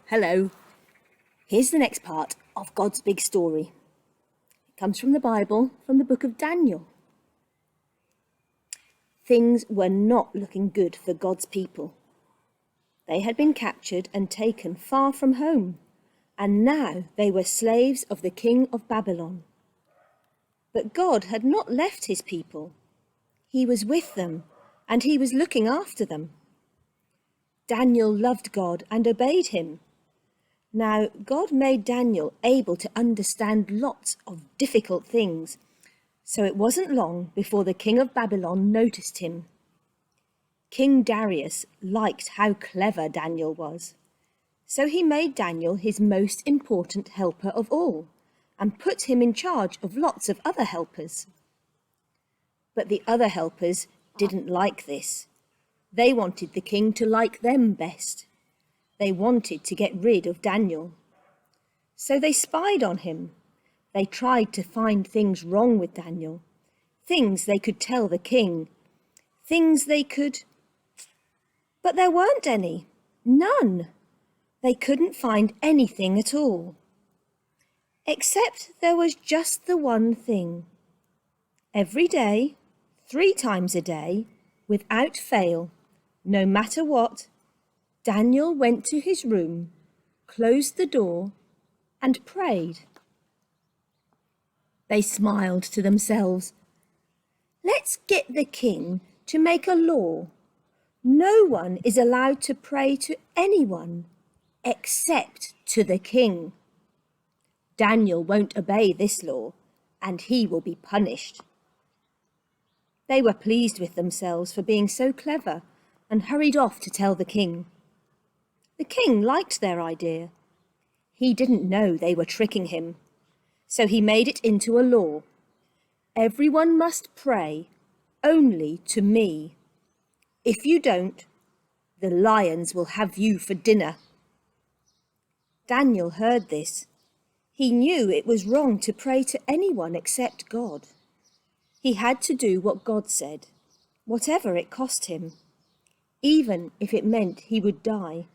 Hello. Here's the next part of God's big story. It comes from the Bible, from the book of Daniel. Things were not looking good for God's people. They had been captured and taken far from home, and now they were slaves of the king of Babylon. But God had not left his people. He was with them, and he was looking after them. Daniel loved God and obeyed him. Now, God made Daniel able to understand lots of difficult things, so it wasn't long before the king of Babylon noticed him. King Darius liked how clever Daniel was, so he made Daniel his most important helper of all and put him in charge of lots of other helpers. But the other helpers didn't like this. They wanted the king to like them best. They wanted to get rid of Daniel. So they spied on him. They tried to find things wrong with Daniel, things they could tell the king, But there weren't any. None. They couldn't find anything at all. Except there was just the one thing. Every day, 3 times a day, without fail, no matter what, Daniel went to his room, closed the door, and prayed. They smiled to themselves. Let's get the king to make a law. No one is allowed to pray to anyone except to the king. Daniel won't obey this law, and he will be punished. They were pleased with themselves for being so clever and hurried off to tell the king. The king liked their idea. He didn't know they were tricking him, so he made it into a law. Everyone must pray only to me. If you don't, the lions will have you for dinner. Daniel heard this. He knew it was wrong to pray to anyone except God. He had to do what God said, whatever it cost him, even if it meant he would die.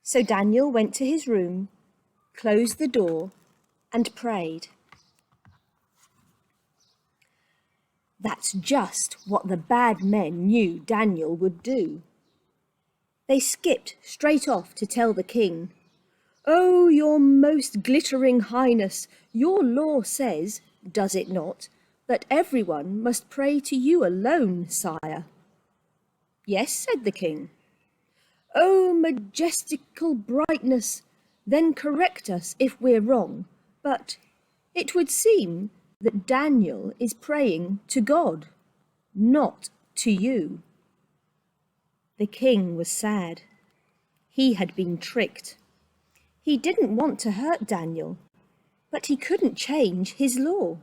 So Daniel went to his room, closed the door, and prayed. That's just what the bad men knew Daniel would do. They skipped straight off to tell the king, "Oh, your most glittering highness, your law says, does it not, that everyone must pray to you alone, sire?" "Yes," said the king. "Oh, majestical brightness, then correct us if we're wrong, but it would seem that Daniel is praying to God, not to you." The king was sad. He had been tricked. He didn't want to hurt Daniel, but he couldn't change his law.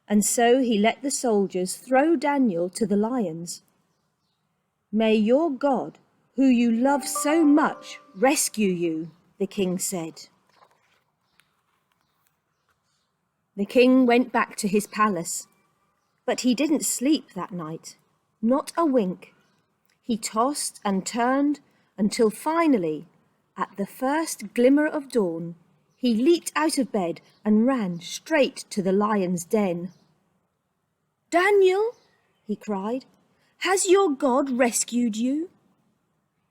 And so he let the soldiers throw Daniel to the lions. "May your God, who you love so much, rescue you," the king said. The king went back to his palace, but he didn't sleep that night, not a wink. He tossed and turned until finally, at the first glimmer of dawn, he leaped out of bed and ran straight to the lion's den. "Daniel," he cried, "has your God rescued you?"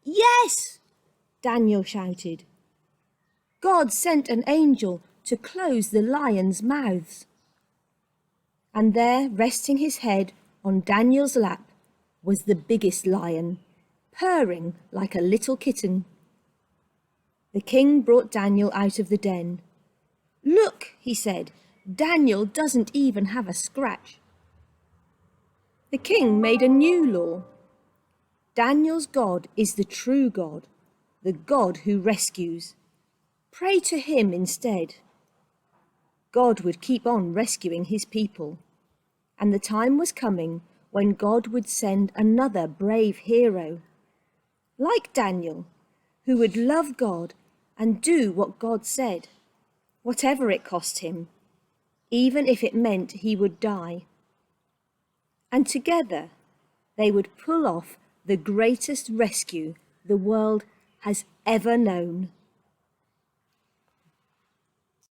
"Yes," Daniel shouted. "God sent an angel to close the lions' mouths." And there, resting his head on Daniel's lap, was the biggest lion, purring like a little kitten. The king brought Daniel out of the den. "Look," he said, "Daniel doesn't even have a scratch." The king made a new law. Daniel's God is the true God, the God who rescues. Pray to him instead. God would keep on rescuing his people, and the time was coming when God would send another brave hero, like Daniel, who would love God and do what God said, whatever it cost him, even if it meant he would die. And together they would pull off the greatest rescue the world has ever known.